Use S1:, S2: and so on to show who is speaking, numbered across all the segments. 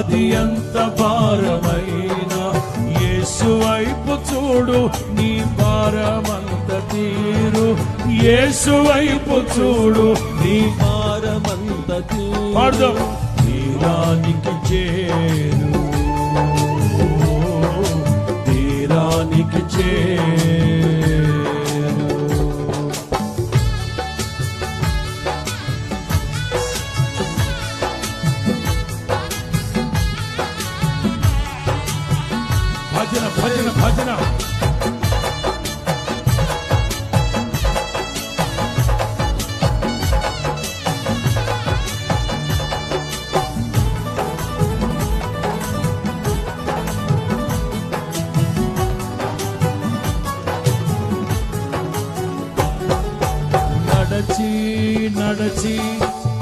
S1: అది ఎంత భారమైనా యేసు వైపు చూడు నీ భారమంత తీరు. యేసు వైపు చూడు నీ
S2: భారమంత
S1: తీరు. తీరానికి చేరు, తీరానికి చేరు. భజన భజన భజన. నడచి నడచి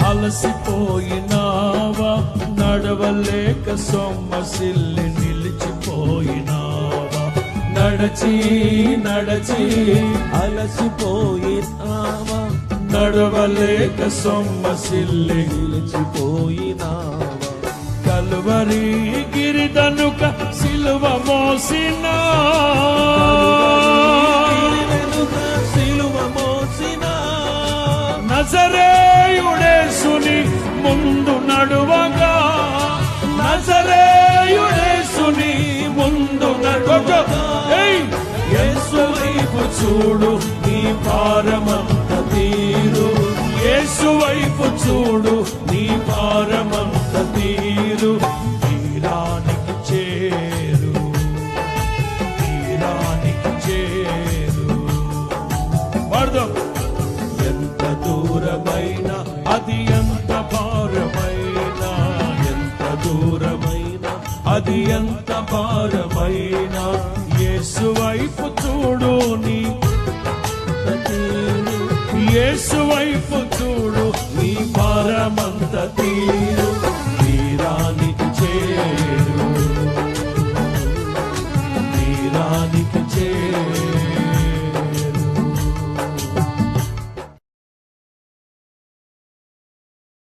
S1: అలసిపోయినావా, నడవలేక సొమ్మసిల్లి నిలిచిపోయినావా. నడచి నడచి
S2: అలసిపోయినావా,
S1: నడవలేక సొమ్మసిల్లి
S2: నిలిచిపోయినావా.
S1: కల్వరి గిరిదనుక సిలువ మోసినా,
S2: సిలువ మోసినా
S1: నజరేయుడేసుని ముందు నడువగా, నజరేయుడేసుని ముందు నడువగా. యేసు వైపు చూడు నీ భారమంత తీరు. యేసు వైపు చూడు నీ భారమంత తీరు. తీరానికి చేరు, తీరానికి చేరు. వాడదాం. ఎంత దూరమైనా అది ఎంత భారమైనా, ఎంత దూరమైనా అది ఎంత భారమైనా యేసు వైపు చూడు నీ తీరు. యేసు వైపు చూడు నీ భారమంత తీరు. తీరానికి చేరు, తీరానికి చేరు.